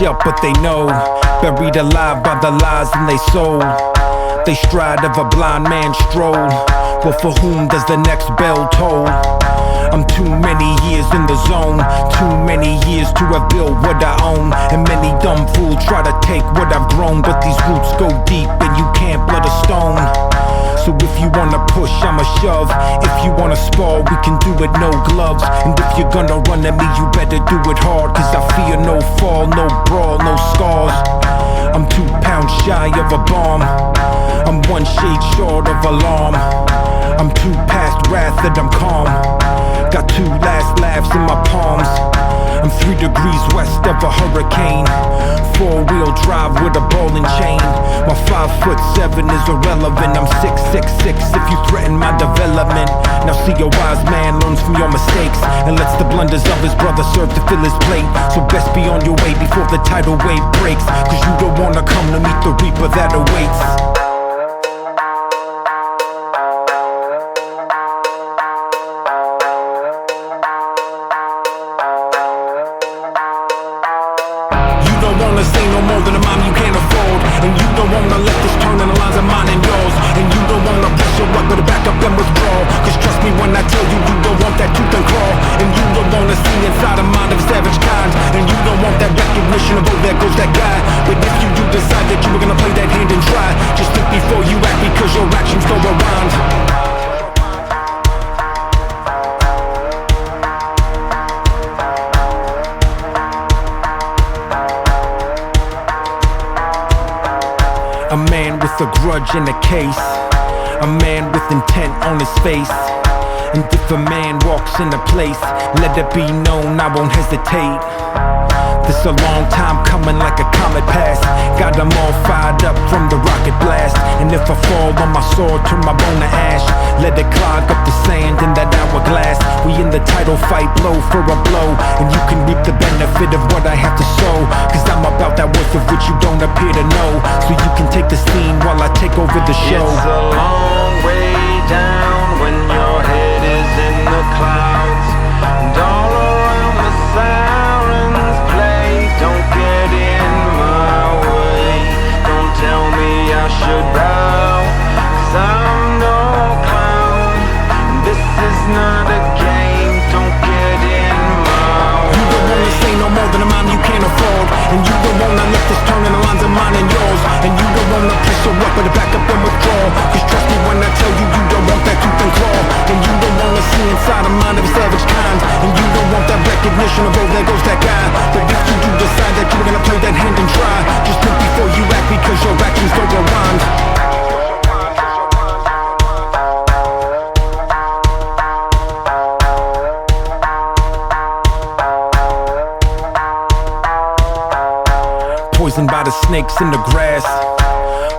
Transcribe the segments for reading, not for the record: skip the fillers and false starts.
up, but they know, buried alive by the lies in they soul. They stride of a blind man's stroll. But for whom does the next bell toll? I'm too many years in the zone, too many years to have built what I own. And many dumb fools try to take what I've grown, but these roots go deep and you can't blood a stone. So if you wanna push, I'ma shove. If you wanna spar, we can do it no gloves. And if you're gonna run at me, you better do it hard, cause I fear no fall, no brawl, no scars. I'm 2 pounds shy of a bomb. I'm 1 shade short of alarm. I'm too past wrath that I'm calm. Got 2 last laughs in my palms. I'm 3 degrees west of a hurricane. 4-wheel drive with a ball and chain. My 5'7" is irrelevant. I'm 6'6" if you threaten my development. Now see, a wise man learns from your mistakes and lets the blunders of his brother serve to fill his plate. So best be on your way before the tidal wave breaks, cause you don't wanna come to meet the reaper that awaits. You don't wanna say no more than a mom you can't afford. And you don't wanna let this turn in the lines of mine and yours. And you don't wanna press your luck, but back up and withdraw. Cause trust me when I tell you, you don't want that tooth and claw. And you don't wanna see inside the mind of savage kind. And you don't want that recognition of, oh, there goes that guy. But if you do decide that you were gonna play that hand and try, just think before you act, because your actions go around. A man with a grudge in a case, a man with intent on his face. And if a man walks in a place, let it be known I won't hesitate. This a long time coming like a comet pass. Got them all fired up from the rocket blast. And if I fall on my sword, turn my bone to ash. Let it clog up the sand in that hourglass. We in the title fight, blow for a blow. And you can reap the benefit of what I have to sow, cause I'm about that worth of which you don't appear to know. So you can take the scene while I take over the show. It's a long way down when your head is in the clouds. And all around the sirens play. Don't get in my way. Don't tell me I should bow, cause I'm no clown. This is not a game. Don't get in my way. You don't wanna say no more than a mom you can't afford. And you don't wanna let this turn in the lines of mine and yours. And you don't wanna press your luck, but back up and withdraw. Cause trust me when I tell you, you don't want that tooth and claw. And you don't wanna see inside the mind of a savage kind. And you don't want that recognition of, oh, there goes that guy. But if you do decide that you're gonna play that hand and try, just think before you act, because your actions go around. Poisoned by the snakes in the grass,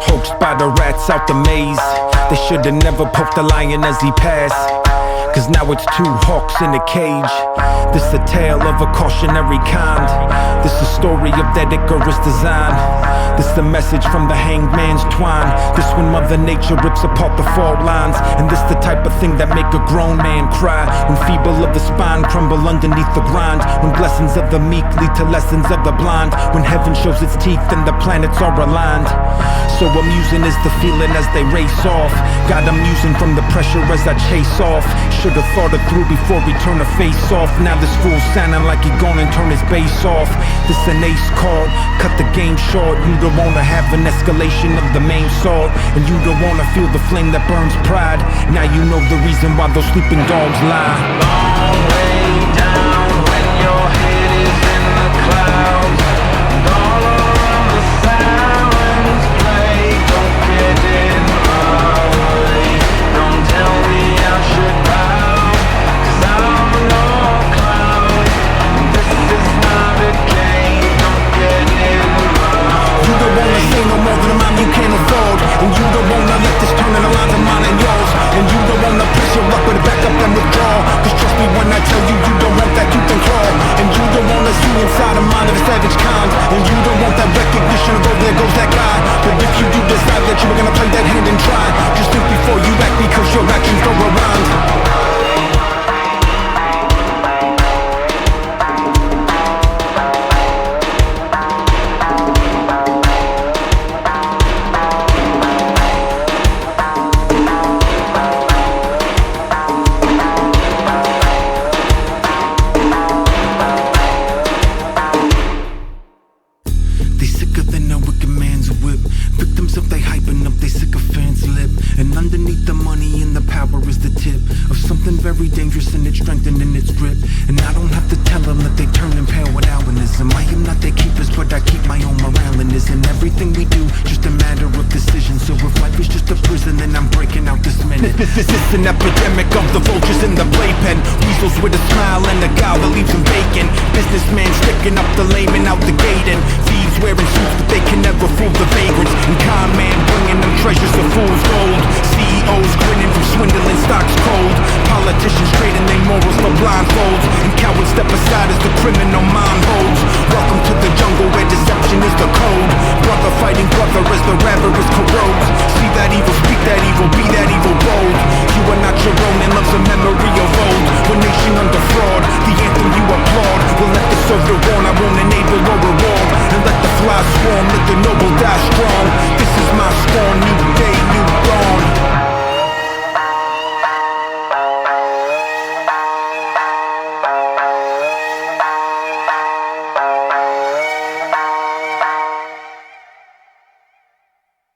hoaxed by the rats out the maze. They should've never poked the lion as he passed, cause now it's 2 hawks in a cage. This a tale of a cautionary kind. This a story of that Icarus design. This a message from the hanged man's twine. This when Mother Nature rips apart the fault lines. And this the type of thing that make a grown man cry, when feeble of the spine crumble underneath the grind. When blessings of the meek lead to lessons of the blind. When heaven shows its teeth and the planets are aligned. So amusing is the feeling as they race off. Got amusing from the pressure as I chase off. Should've thought it through before we turn the face off. Now this fool sounding like he gonna turn his bass off. This an ace card, cut the game short. You don't wanna have an escalation of the main sword. And you don't wanna feel the flame that burns pride. Now you know the reason why those sleeping dogs lie. Long way down when your head is in the clouds. And all around the sirens play. Don't get in my way. Don't tell me I should bow, cause I'm no clown. This is not a game. Don't get in my way. You don't wanna say no more than a mom you can't afford. And you don't wanna let this turn in the lines of mine and yours. And you don't wanna press your luck, but back up and withdraw. Cause trust me when I tell you, you don't want that tooth and claw. And you don't wanna see inside the mind of a savage kind. And you don't want that recognition of, oh, there goes that guy. But if you do decide that you were gonna play that hand and try, just think before you act, because your actions go around. hate the money and the power is the tip of something very dangerous, and it's strengthening its grip. And I don't have to tell them that they turn and pale with Albinism. I am not their keepers, but I keep my own morale, and isn't everything we do just a matter of decision? So if life is just a prison, then I'm breaking out this minute. This is an epidemic of the vultures in the playpen. Weasels with a smile and a gal that leaves them vacant. Businessmen sticking up the lame and out the gate, and thieves wearing suits but they can never fool the vagrants. And con man bringing them treasures of fool's gold. CEOs grinning from swindling stocks cold. Politicians trading their morals for blindfolds, and cowards step aside as the criminal mind holds.